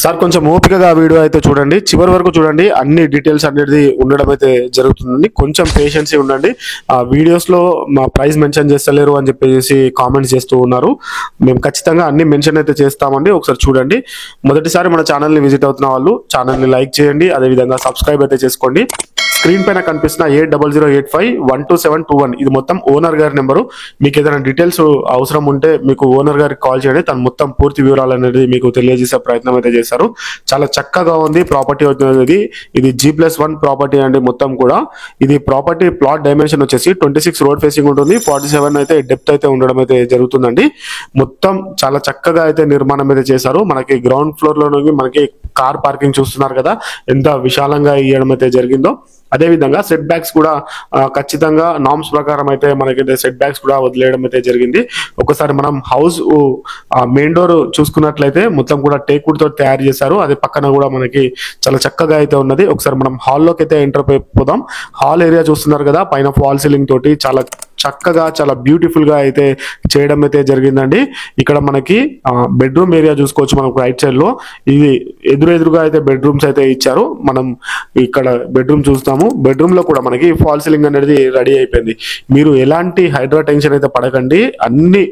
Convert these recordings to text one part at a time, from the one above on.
Sir కొంచెం ఓపికగా video అయితే చూడండి, చివరి వరకు చూడండి. అన్ని డీటెయిల్స్ అనేది ఉండడం అయితే జరుగుతుంది. కొంచెం పేషెన్సీ ఉండండి. ఆ వీడియోస్లో మా ప్రైస్ మెన్షన్ చేస్తలేరు అని చెప్పేసి కామెంట్స్ చేస్తూ ఉన్నారు. మేము ఖచ్చితంగా అన్ని మెన్షన్ అయితే చేస్తామండి. ఒకసారి చూడండి. మొదటిసారి మన ఛానల్ని విజిట్ అవుతున్న వాళ్ళు ఛానల్ని లైక్ చేయండి, అదేవిధంగా సబ్స్క్రైబ్ అయితే చేసుకోండి. స్క్రీన్ పైన కనిపిస్తున్న 8008512721 ఇది మొత్తం ఓనర్ గారి నెంబరు. మీకు ఏదైనా డీటెయిల్స్ అవసరం ఉంటే మీకు ఓనర్ గారికి కాల్ చేయండి. తను మొత్తం పూర్తి వివరాలు అనేది మీకు తెలియజేసే ప్రయత్నం అయితే చేశారు. చాలా చక్కగా ఉంది ప్రాపర్టీ అనేది. ఇది G+1 ప్రాపర్టీ అండి. మొత్తం కూడా ఇది ప్రాపర్టీ ప్లాట్ డైమెన్షన్ వచ్చేసి 26 రోడ్ ఫేసింగ్ ఉంటుంది, 47 అయితే డెప్త్ అయితే ఉండడం అయితే జరుగుతుందండి. మొత్తం చాలా చక్కగా అయితే నిర్మాణం అయితే చేశారు. మనకి గ్రౌండ్ ఫ్లోర్ లో మనకి కార్ పార్కింగ్ చూస్తున్నారు కదా, ఎంత విశాలంగా ఇవ్వడం అయితే జరిగిందో. అదేవిధంగా సెట్ బ్యాక్స్ కూడా ఖచ్చితంగా నామ్స్ ప్రకారం అయితే మనకైతే సెట్ బ్యాక్స్ కూడా వదిలేయడం అయితే జరిగింది. ఒకసారి మనం హౌస్ మెయిన్ డోర్ చూసుకున్నట్లయితే మొత్తం కూడా టేక్వుడ్ తో తయారు చేశారు. అదే పక్కన కూడా మనకి చాలా చక్కగా అయితే ఉన్నది. ఒకసారి మనం హాల్లోకి అయితే ఎంటర్ అయిపోదాం. హాల్ ఏరియా చూస్తున్నారు కదా, పైన ఫాల్ సీలింగ్ తోటి చాలా చక్కగా చాలా బ్యూటిఫుల్ గా అయితే చేయడం అయితే జరిగిందండి. ఇక్కడ మనకి బెడ్రూమ్ ఏరియా చూసుకోవచ్చు. మనకు రైట్ సైడ్ లో ఇది ఎదురుగా అయితే బెడ్రూమ్స్ అయితే ఇచ్చారు. మనం ఇక్కడ బెడ్రూమ్ చూస్తాము. బెడ్రూమ్ లో కూడా మనకి ఫాల్ సీలింగ్ అనేది రెడీ అయిపోయింది. మీరు ఎలాంటి హైడ్రా టెన్షన్ అయితే పడకండి. అన్ని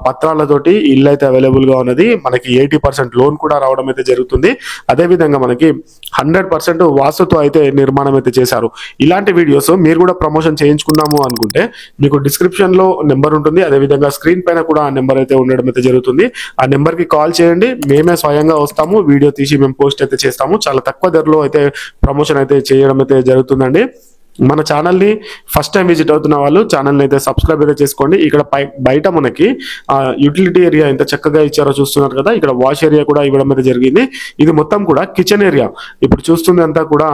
పత్రాలతోటి ఇల్లు అయితే అవైలబుల్ గా ఉన్నది. మనకి 80% లోన్ కూడా రావడం అయితే జరుగుతుంది. అదేవిధంగా మనకి 100% వాస్తుతో అయితే నిర్మాణం అయితే చేశారు. ఇలాంటి వీడియోస్ మీరు కూడా ప్రమోషన్ చేయించుకుందాము అనుకుంటే మీకు డిస్క్రిప్షన్ లో నెంబర్ ఉంటుంది. అదేవిధంగా స్క్రీన్ పైన కూడా ఆ నెంబర్ అయితే ఉండడం అయితే జరుగుతుంది. ఆ నెంబర్ కి కాల్ చేయండి. మేమే స్వయంగా వస్తాము, వీడియో తీసి మేము పోస్ట్ అయితే చేస్తాము. చాలా తక్కువ ధరలో అయితే ప్రమోషన్ అయితే చేయడం అయితే జరుగుతుందండి. మన ఛానల్ని ఫస్ట్ టైం విజిట్ అవుతున్న వాళ్ళు ఛానల్ని అయితే సబ్స్క్రైబ్ అయితే చేసుకోండి. ఇక్కడ బయట మనకి యూటిలిటీ ఏరియా ఎంత చక్కగా ఇచ్చారో చూస్తున్నారు కదా. ఇక్కడ వాష్ ఏరియా కూడా ఇవ్వడం అయితే జరిగింది. ఇది మొత్తం కూడా కిచెన్ ఏరియా. ఇప్పుడు చూస్తుంది అంతా కూడా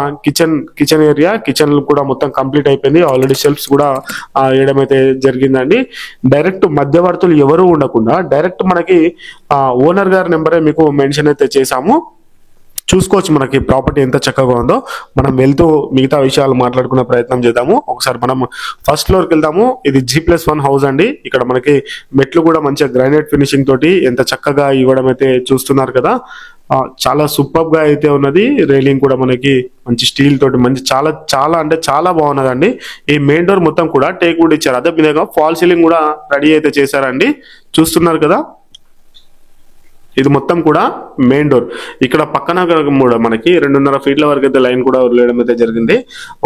కిచెన్ ఏరియా. కిచెన్ కూడా మొత్తం కంప్లీట్ అయిపోయింది. ఆల్రెడీ షెల్ఫ్స్ కూడా వేయడం అయితే జరిగిందండి. డైరెక్ట్ మధ్యవర్తులు ఎవరు ఉండకుండా డైరెక్ట్ మనకి ఓనర్ గారి నెంబరే మీకు మెన్షన్ అయితే చేశాము. చూసుకోవచ్చు మనకి ప్రాపర్టీ ఎంత చక్కగా ఉందో. మనం వెళ్తూ మిగతా విషయాలు మాట్లాడుకునే ప్రయత్నం చేద్దాము. ఒకసారి మనం ఫస్ట్ ఫ్లోర్కి వెళ్దాము. ఇది G+1 హౌస్ అండి. ఇక్కడ మనకి మెట్లు కూడా మంచిగా గ్రానైట్ ఫినిషింగ్ తోటి ఎంత చక్కగా ఇవ్వడం అయితే చూస్తున్నారు కదా. చాలా సూపర్ గా అయితే ఉన్నది. రైలింగ్ కూడా మనకి మంచి స్టీల్ తోటి మంచి చాలా చాలా అంటే చాలా బాగున్నదండి. ఈ మెయిన్ డోర్ మొత్తం కూడా టేక్ వుడ్ ఇచ్చారు. అదే విధంగా ఫాల్ సీలింగ్ కూడా రెడీ అయితే చేశారండి. చూస్తున్నారు కదా, ఇది మొత్తం కూడా మెయిన్ డోర్. ఇక్కడ పక్కన కూడా మనకి 2.5 ఫీట్ల వరకు అయితే లైన్ కూడా వదిలేయడం అయితే జరిగింది.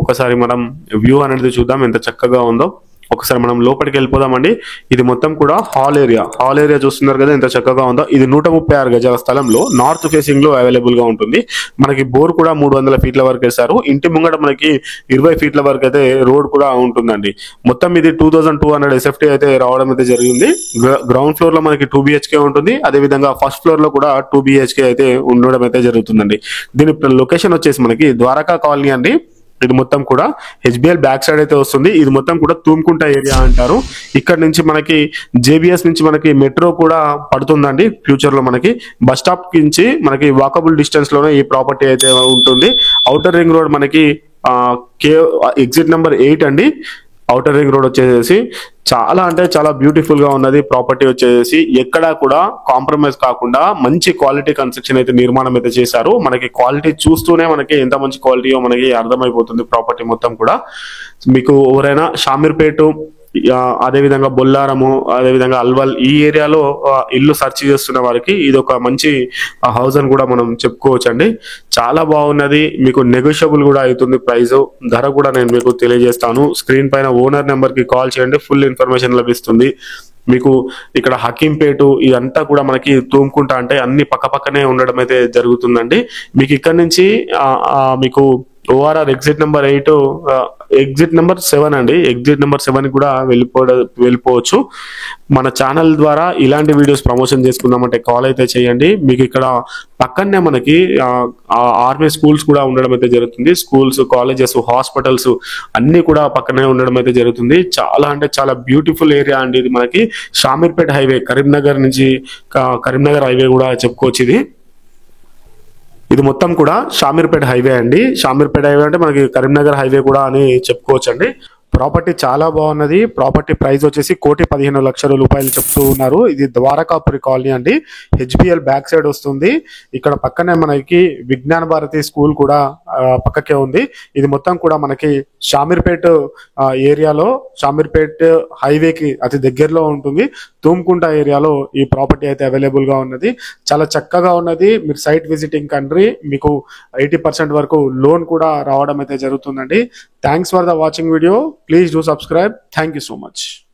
ఒకసారి మనం వ్యూ అనేది చూద్దాం ఎంత చక్కగా ఉందో. ఒకసారి మనం లోపలికి వెళ్ళిపోదామండి. ఇది మొత్తం కూడా హాల్ ఏరియా చూస్తున్నారు కదా ఎంత చక్కగా ఉందో. ఇది 136 గజాల స్థలంలో నార్త్ ఫేసింగ్ లో అవైలబుల్ గా ఉంటుంది. మనకి బోర్ కూడా 300 ఫీట్ల వరకు వేశారు. ఇంటి ముంగట మనకి 20 ఫీట్ల వరకు అయితే రోడ్ కూడా ఉంటుందండి. మొత్తం ఇది 2200 SFT అయితే రావడం అయితే జరిగింది. గ్రౌండ్ ఫ్లోర్ లో మనకి 2 BHK ఉంటుంది. అదే విధంగా ఫస్ట్ ఫ్లోర్ లో కూడా 2 BHK అయితే ఉండడం అయితే జరుగుతుందండి. దీని లొకేషన్ వచ్చేసి మనకి ద్వారకా కాలనీ అండి. ఇది మొత్తం కూడా HBL బ్యాక్ సైడ్ అయితే వస్తుంది. ఇది మొత్తం కూడా తూమ్కుంట ఏరియా అంటారు. ఇక్కడ నుంచి మనకి JBS నుంచి మనకి మెట్రో కూడా పడుతుందండి. ఫ్యూచర్ లో మనకి బస్ స్టాప్ నుంచి మనకి వాకబుల్ డిస్టెన్స్ లోనే ఈ ప్రాపర్టీ అయితే ఉంటుంది. ఔటర్ రింగ్ రోడ్ మనకి ఎగ్జిట్ నెంబర్ 8 అండి. ఔటర్ రింగ్ రోడ్ వచ్చేసి చాలా అంటే చాలా బ్యూటిఫుల్ గా ఉన్నది. ప్రాపర్టీ వచ్చేసి ఎక్కడా కూడా కాంప్రమైజ్ కాకుండా మంచి క్వాలిటీ కన్స్ట్రక్షన్ అయితే నిర్మాణం అయితే చేశారు. మనకి క్వాలిటీ చూస్తూనే మనకి ఎంత మంచి క్వాలిటీయో మనకి అర్థమైపోతుంది. ప్రాపర్టీ మొత్తం కూడా మీకు ఎవరైనా షామీర్పేట, అదేవిధంగా బొల్లారము, అదేవిధంగా అల్వల్ ఈ ఏరియాలో ఇల్లు సెర్చ్ చేస్తున్న వారికి ఇది ఒక మంచి హౌస్ అని కూడా మనం చెప్పుకోవచ్చు అండి. చాలా బాగున్నది. మీకు నెగోషియబుల్ కూడా అవుతుంది. ప్రైస్ ధర కూడా నేను మీకు తెలియజేస్తాను. స్క్రీన్ పైన ఓనర్ నెంబర్ కి కాల్ చేయండి, ఫుల్ ఇన్ఫర్మేషన్ లభిస్తుంది మీకు. ఇక్కడ హకీంపేట ఇదంతా కూడా మనకి తూమ్కుంట అంటే అన్ని పక్కనే ఉండడం అయితే జరుగుతుందండి. మీకు ఇక్కడ నుంచి మీకు ORR exit number 8 exit number 7 అండి. ఎగ్జిట్ నెంబర్ 7 కూడా వెళ్ళిపోవచ్చు. మన ఛానల్ ద్వారా ఇలాంటి వీడియోస్ ప్రమోషన్ చేసుకుందామంటే కాల్ అయితే చేయండి. మీకు ఇక్కడ పక్కనే మనకి ఆర్మీ స్కూల్స్ కూడా ఉండడం అయితే జరుగుతుంది. స్కూల్స్, కాలేజెస్, హాస్పిటల్స్ అన్ని కూడా పక్కనే ఉండడం అయితే జరుగుతుంది. చాలా అంటే చాలా బ్యూటిఫుల్ ఏరియా అండి. ఇది మనకి షామీర్పేట హైవే, కరీంనగర్ హైవే కూడా చెప్పుకోవచ్చు. ఇది మొత్తం కూడా షామీర్పేట హైవే అండి. షామీర్పేట హైవే అంటే మనకి కరీంనగర్ హైవే కూడా అని చెప్పుకోవచ్చు అండి. ప్రాపర్టీ చాలా బాగున్నది. ప్రాపర్టీ ప్రైస్ వచ్చేసి 1,15,00,000 చెప్తూ ఉన్నారు. ఇది ద్వారకాపురి కాలనీ అండి. హెచ్బిఎల్ బ్యాక్ సైడ్ వస్తుంది. ఇక్కడ పక్కనే మనకి విజ్ఞాన భారతి స్కూల్ కూడా పక్కకే ఉంది. ఇది మొత్తం కూడా మనకి షామీర్పేట్ ఏరియాలో, షామీర్పేట్ హైవేకి అతి దగ్గరలో ఉంటుంది. తూమ్కుంట ఏరియాలో ఈ ప్రాపర్టీ అయితే అవైలబుల్ గా ఉన్నది. చాలా చక్కగా ఉన్నది. మీరు సైట్ విజిటింగ్ కంట్రీ, మీకు 80% వరకు లోన్ కూడా రావడం అయితే జరుగుతుందండి. Thanks for the watching video. Please do subscribe. Thank you so much.